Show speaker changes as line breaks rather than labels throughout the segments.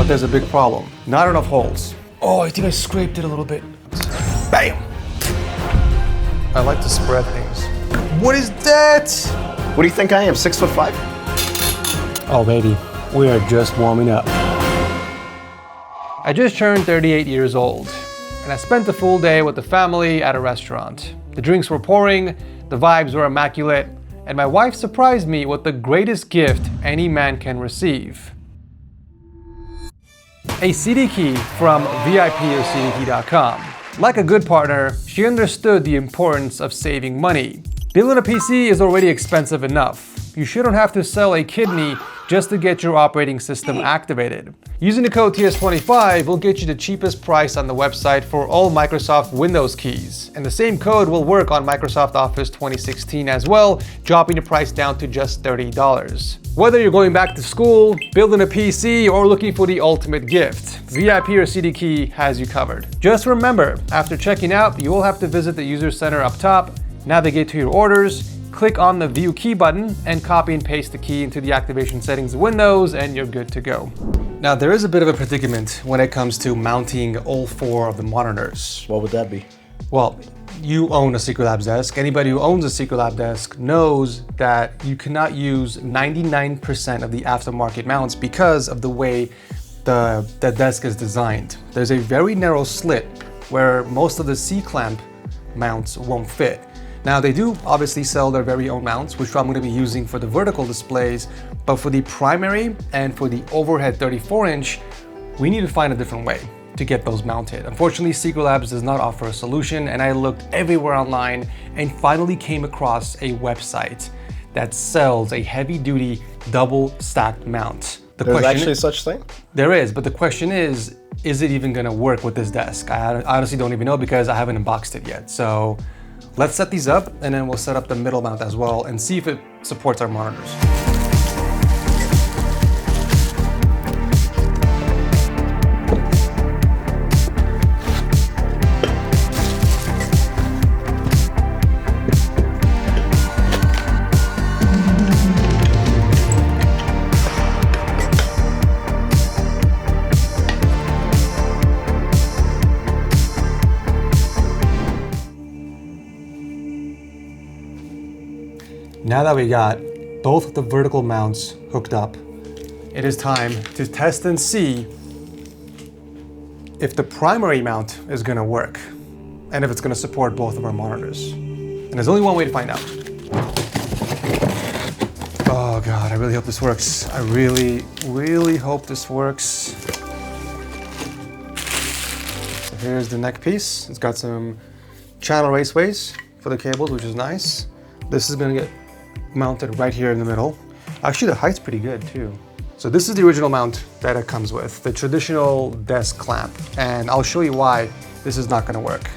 But there's a big problem. Not enough holes. Oh, I think I scraped it a little bit. Bam! I like to spread things. What is that?
What do you think I am, 6'5"?
Oh baby, we are just warming up. I just turned 38 years old, and I spent a full day with the family at a restaurant. The drinks were pouring, the vibes were immaculate, and my wife surprised me with the greatest gift any man can receive. A CD key from VIPOCDKey.com. Like a good partner, she understood the importance of saving money. Building a PC is already expensive enough. You shouldn't have to sell a kidney just to get your operating system activated. Using the code TS25 will get you the cheapest price on the website for all Microsoft Windows keys. And the same code will work on Microsoft Office 2016 as well, dropping the price down to just $30. Whether you're going back to school, building a PC, or looking for the ultimate gift, VIP or CD Key has you covered. Just remember, after checking out, you will have to visit the user center up top, navigate to your orders, click on the View Key button, and copy and paste the key into the activation settings of Windows, and you're good to go. Now, there is a bit of a predicament when it comes to mounting all 4 of the monitors.
What would that be?
Well, you own a Secretlabs desk. Anybody who owns a Secretlabs desk knows that you cannot use 99% of the aftermarket mounts because of the way the desk is designed. There's a very narrow slit where most of the C-clamp mounts won't fit. Now, they do obviously sell their very own mounts, which I'm going to be using for the vertical displays, but for the primary and for the overhead 34-inch, we need to find a different way to get those mounted. Unfortunately, Secretlabs does not offer a solution, and I looked everywhere online and finally came across a website that sells a heavy-duty double-stacked mount.
There's actually such thing?
There is, but the question is it even going to work with this desk? I honestly don't even know because I haven't unboxed it yet. So let's set these up, and then we'll set up the middle mount as well and see if it supports our monitors. Now that we got both of the vertical mounts hooked up, it is time to test and see if the primary mount is going to work and if it's going to support both of our monitors. And there's only one way to find out. Oh God, I really hope this works. I really, really hope this works. So here's the neck piece. It's got some channel raceways for the cables, which is nice. This is going to get mounted right here in the middle. Actually, the height's pretty good too. So this is the original mount that it comes with, the traditional desk clamp, and I'll show you why this is not going to work.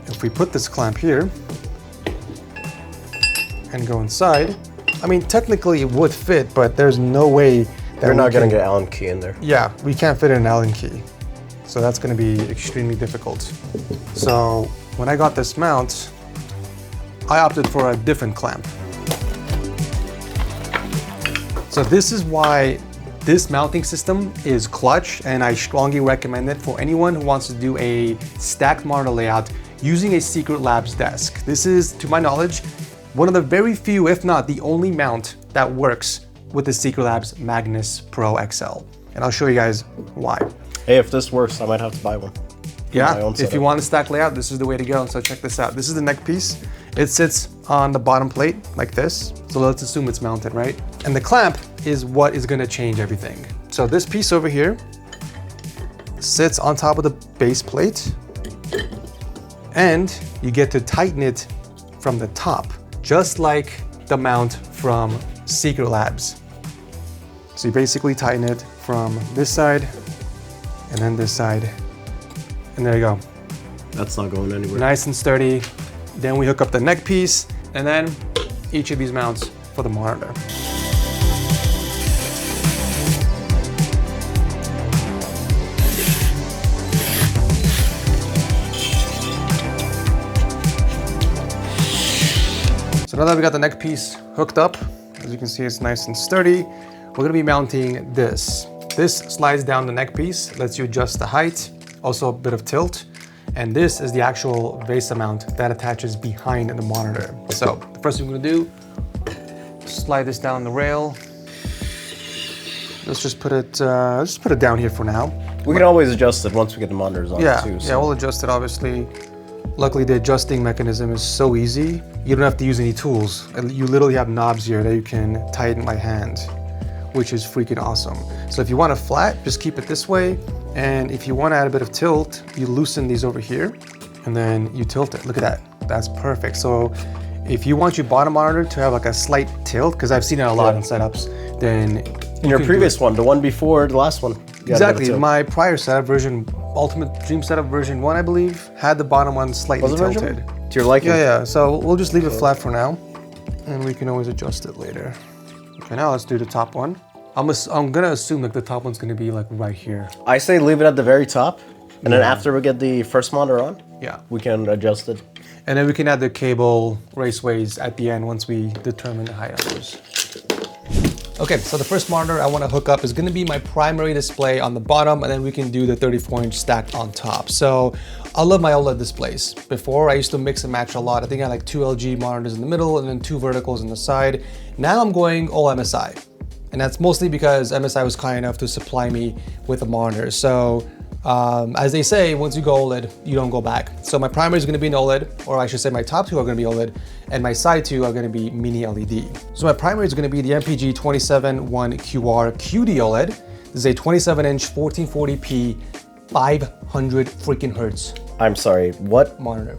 If we put this clamp here and go inside, I mean, technically it would fit, but there's no way that
you're not going to get Allen key in there.
Yeah, we can't fit an Allen key. So that's going to be extremely difficult. So when I got this mount, I opted for a different clamp. So this is why this mounting system is clutch, and I strongly recommend it for anyone who wants to do a stacked monitor layout using a Secretlabs desk. This is, to my knowledge, one of the very few, if not the only mount that works with the Secretlabs Magnus Pro XL. And I'll show you guys why.
Hey, if this works, I might have to buy one.
Yeah, if you want a stack layout, this is the way to go. So check this out. This is the neck piece. It sits on the bottom plate like this. So let's assume it's mounted, right? And the clamp is what is gonna change everything. So this piece over here sits on top of the base plate, and you get to tighten it from the top, just like the mount from Secretlabs. So you basically tighten it from this side and then this side. And there you go.
That's not going anywhere.
Nice and sturdy. Then we hook up the neck piece, and then each of these mounts for the monitor. So now that we got the neck piece hooked up, as you can see, it's nice and sturdy. We're gonna be mounting this. This slides down the neck piece, lets you adjust the height, also a bit of tilt. And this is the actual base mount that attaches behind the monitor. So the first thing we're gonna do, slide this down the rail. Let's just put it down here for now.
We can always adjust it once we get the monitors on too. So.
Yeah, we'll adjust it obviously. Luckily the adjusting mechanism is so easy. You don't have to use any tools. You literally have knobs here that you can tighten by hand, which is freaking awesome. So if you want it flat, just keep it this way. And if you want to add a bit of tilt, you loosen these over here and then you tilt it. Look at that, that's perfect. So if you want your bottom monitor to have like a slight tilt, because I've seen it a lot in setups, then
in your previous one, the one before the last one.
Exactly, my prior setup version, Ultimate Dream Setup version 1, I believe, had the bottom one slightly tilted.
To your liking?
Yeah, so we'll just leave it flat for now and we can always adjust it later. Okay, now let's do the top one. I'm gonna assume like the top one's gonna be like right here.
I say leave it at the very top, and then after we get the first monitor on, we can adjust it.
And then we can add the cable raceways at the end once we determine the height of those. Okay, so the first monitor I want to hook up is going to be my primary display on the bottom, and then we can do the 34-inch stacked on top. So I love my OLED displays. Before I used to mix and match a lot. I think I had like 2 LG monitors in the middle and then 2 verticals in the side. Now I'm going all MSI. And that's mostly because MSI was kind enough to supply me with a monitor. So as they say, once you go OLED, you don't go back. So my primary is going to be an OLED, or I should say my top 2 are going to be OLED, and my side 2 are going to be mini LED. So my primary is going to be the MPG 271QR QD OLED. This is a 27-inch 1440p 500 freaking hertz.
I'm sorry, what?
Monitor.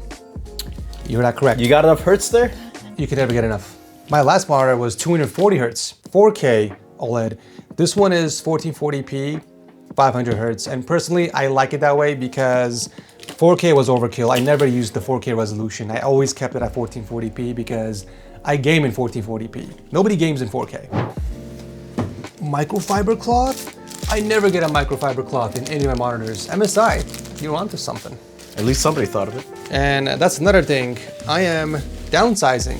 You're not correct.
You got enough hertz there?
You can never get enough. My last monitor was 240 hertz, 4K OLED. This one is 1440p, 500 hertz. And personally, I like it that way because 4K was overkill. I never used the 4K resolution. I always kept it at 1440p because I game in 1440p. Nobody games in 4K. Microfiber cloth? I never get a microfiber cloth in any of my monitors. MSI, you're onto something.
At least somebody thought of it.
And that's another thing. I am downsizing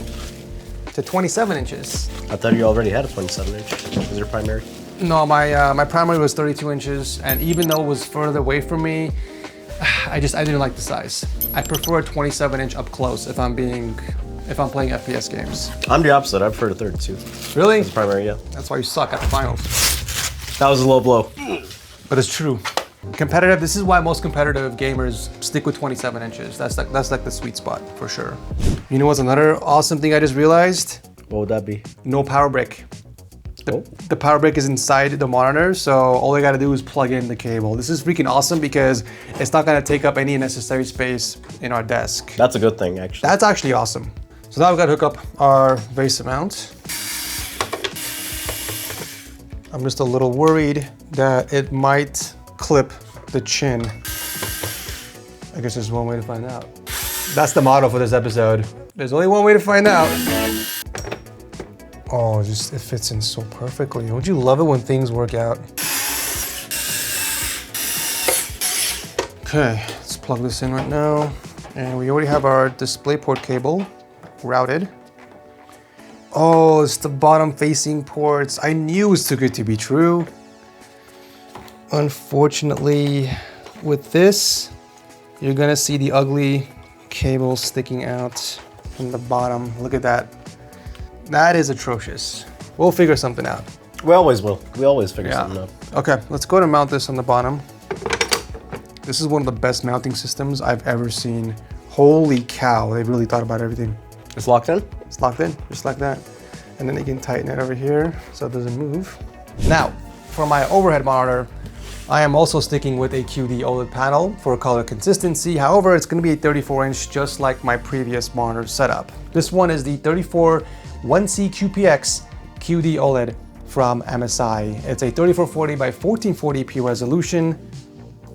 to 27 inches.
I thought you already had a 27-inch. Is your primary?
No, my primary was 32 inches, and even though it was further away from me, I didn't like the size. I prefer a 27-inch up close if I'm playing FPS games.
I'm the opposite. I prefer the 32.
Really?
As a primary, yeah.
That's why you suck at the finals.
That was a low blow.
But it's true. Competitive. This is why most competitive gamers stick with 27 inches. That's like the sweet spot for sure. You know what's another awesome thing I just realized?
What would that be?
No power brick. The power brick is inside the monitor, so all I gotta do is plug in the cable. This is freaking awesome because it's not gonna take up any unnecessary space in our desk.
That's a good thing, actually.
That's actually awesome. So now we've gotta hook up our base mount. I'm just a little worried that it might clip the chin. I guess there's one way to find out. That's the motto for this episode. There's only one way to find out. Oh, it fits in so perfectly. Don't you love it when things work out? Okay, let's plug this in right now. And we already have our DisplayPort cable routed. Oh, it's the bottom facing ports. I knew it was too good to be true. Unfortunately, with this, you're gonna see the ugly cable sticking out from the bottom. Look at that. That is atrocious. We'll figure something out.
We always will. We always figure something out.
Okay, let's go to mount this on the bottom. This is one of the best mounting systems I've ever seen. Holy cow, they really thought about everything.
It's locked in?
It's locked in, just like that. And then you can tighten it over here so it doesn't move. Now, for my overhead monitor, I am also sticking with a QD OLED panel for color consistency. However, it's gonna be a 34-inch, just like my previous monitor setup. This one is the 34 1C QPX QD OLED from MSI. It's a 3440 by 1440p resolution,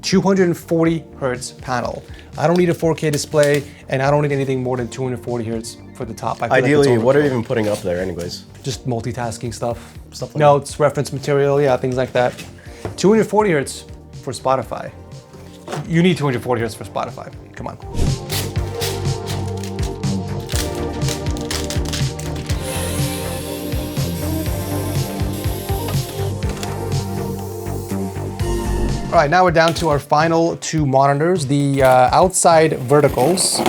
240 hertz panel. I don't need a 4K display, and I don't need anything more than 240 hertz for the top.
Ideally, what are you even putting up there anyways?
Just multitasking stuff.
Stuff like
Notes, reference material, yeah, things like that. 240 hertz for Spotify. You need 240 hertz for Spotify, come on. All right, now we're down to our final two monitors, the outside verticals.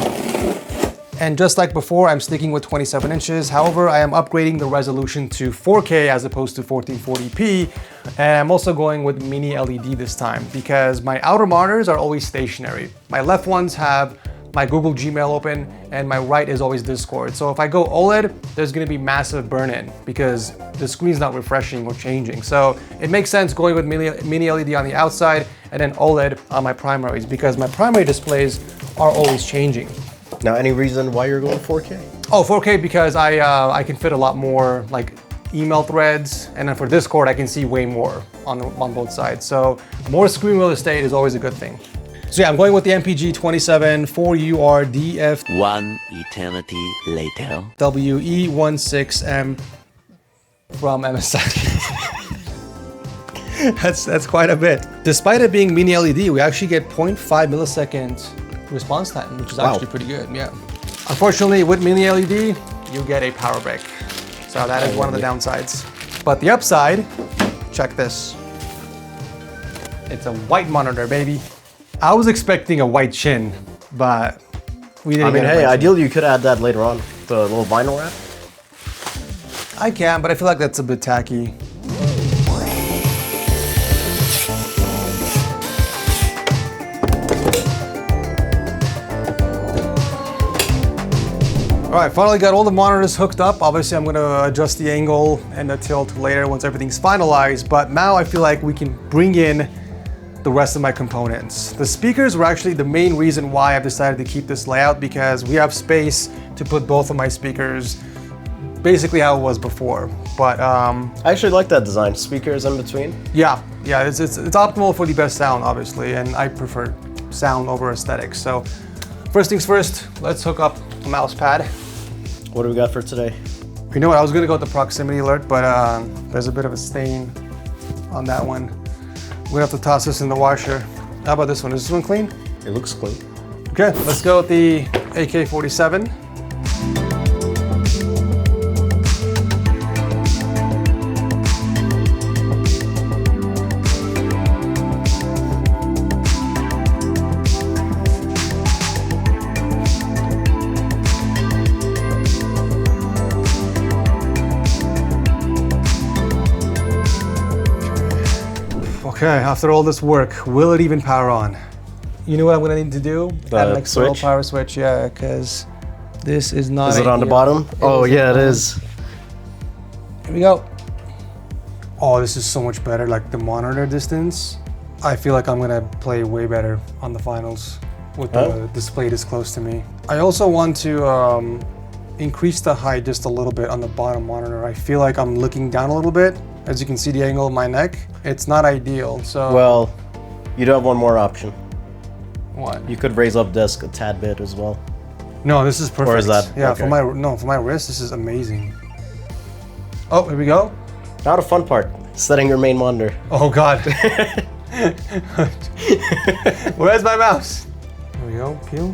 And just like before, I'm sticking with 27 inches. However, I am upgrading the resolution to 4K as opposed to 1440p. And I'm also going with mini LED this time because my outer monitors are always stationary. My left ones have my Google Gmail open and my right is always Discord. So if I go OLED, there's gonna be massive burn-in because the screen's not refreshing or changing. So it makes sense going with mini LED on the outside and then OLED on my primaries because my primary displays are always changing.
Now, any reason why you're going 4K?
Oh, 4K because I can fit a lot more like email threads, and then for Discord I can see way more on both sides. So more screen real estate is always a good thing. So yeah, I'm going with the MPG 27 4URDF.
One eternity later.
WE16M from MSI. That's quite a bit. Despite it being mini LED, we actually get 0.5 millisecond response time, which is actually pretty good, yeah. Unfortunately, with mini LED, you get a power brick. So that is one of the downsides. But the upside, check this. It's a white monitor, baby. I was expecting a white chin, but we didn't get
hey, ideally you could add that later on, the little vinyl wrap.
I can, but I feel like that's a bit tacky. All right, finally got all the monitors hooked up. Obviously, I'm gonna adjust the angle and the tilt later once everything's finalized, but now I feel like we can bring in the rest of my components. The speakers were actually the main reason why I've decided to keep this layout because we have space to put both of my speakers basically how it was before. But
I actually like that design, speakers in between.
Yeah, it's optimal for the best sound, obviously, and I prefer sound over aesthetics. So first things first, let's hook up a mouse pad.
What do we got for today?
You know what, I was gonna go with the proximity alert, but there's a bit of a stain on that one. We're gonna have to toss this in the washer. How about this one? Is this one clean?
It looks clean.
Okay, let's go with the AK-47. Okay, after all this work, will it even power on? You know what I'm gonna need to do? Add an external power switch, yeah, because this is not.
Is it on the bottom? Oh yeah, it is.
Here we go. Oh, this is so much better. Like the monitor distance, I feel like I'm gonna play way better on the finals with the display this close to me. I also want to increase the height just a little bit on the bottom monitor. I feel like I'm looking down a little bit. As you can see the angle of my neck, it's not ideal, so.
Well, you do have one more option.
What?
You could raise up desk a tad bit as well.
No, this is perfect.
Or is that?
Yeah,
okay.
for my wrist, this is amazing. Oh, here we go.
Now the fun part, setting your main monitor.
Oh God. Where's my mouse? Here we go, peel.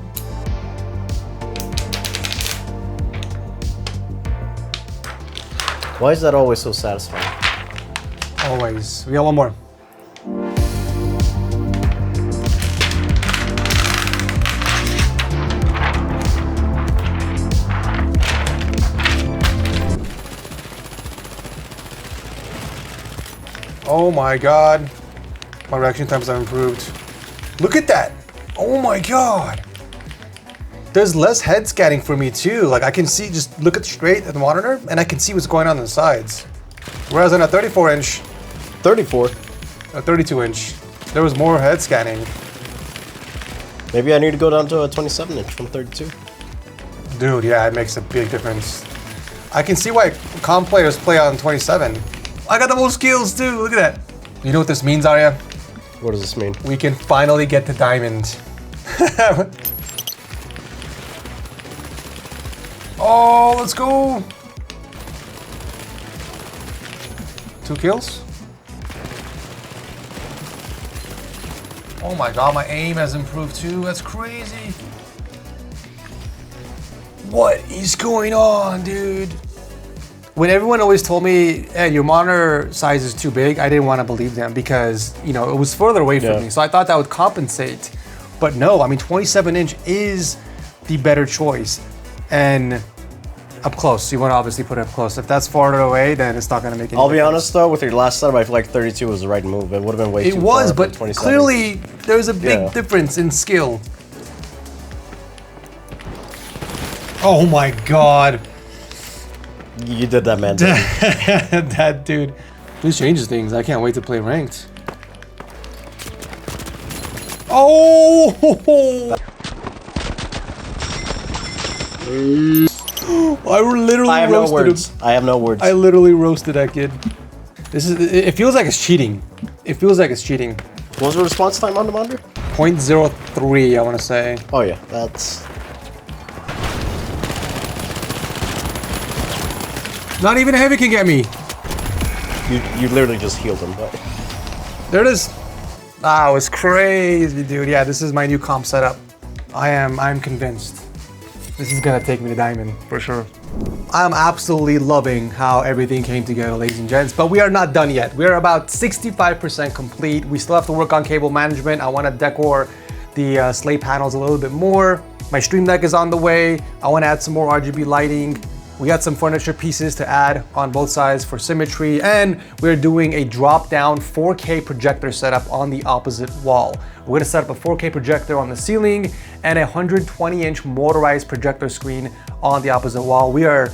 Why is that always so satisfying?
Always. We got one more. Oh my God. My reaction times have improved. Look at that. Oh my God. There's less head scanning for me too. Like I can see, just look at straight at the monitor and I can see what's going on the sides. Whereas on a 34 inch,
34.
A 32 inch, there was more head scanning.
Maybe I need to go down to a 27 inch from 32.
Dude, yeah, it makes a big difference. I can see why comp players play on 27. I got the most skills too, look at that. You know what this means, Arya?
What does this mean?
We can finally get to diamond. Oh, let's go. 2 kills. Oh my God, my aim has improved too. That's crazy. What is going on, dude? when everyone always told me, hey, your monitor size is too big, I didn't want to believe them because, you know, it was further away from me. So I thought that would compensate. But no, I mean, 27-inch is the better choice. And up close, you want to obviously put it up close. If that's farther away, then it's not going to make any difference.
I'll be honest though, with your last setup, I feel like 32 was the right move. It would have been way too far.
It was, but clearly there's a big difference in skill. Oh my God.
You did that, man.
That dude. This changes things. I can't wait to play ranked. Oh! I
have no words.
him.
I have no words.
I literally roasted that kid. It feels like it's cheating. It feels like it's cheating.
What was the response time on the monitor?
0.03, I want to say.
Oh yeah, that's...
Not even a heavy can get me.
You literally just healed him. But...
There it is. Ah, it was crazy, dude. Yeah, this is my new comp setup. I'm convinced. This is gonna take me to diamond, for sure. I'm absolutely loving how everything came together, ladies and gents, but we are not done yet. We're about 65% complete. We still have to work on cable management. I wanna decor the slate panels a little bit more. My stream deck is on the way. I wanna add some more RGB lighting. We got some furniture pieces to add on both sides for symmetry, and we're doing a drop-down 4K projector setup on the opposite wall. We're gonna set up a 4K projector on the ceiling and a 120-inch motorized projector screen on the opposite wall. We are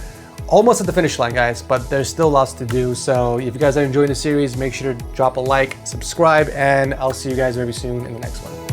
almost at the finish line, guys, but there's still lots to do. So if you guys are enjoying the series, make sure to drop a like, subscribe, and I'll see you guys very soon in the next one.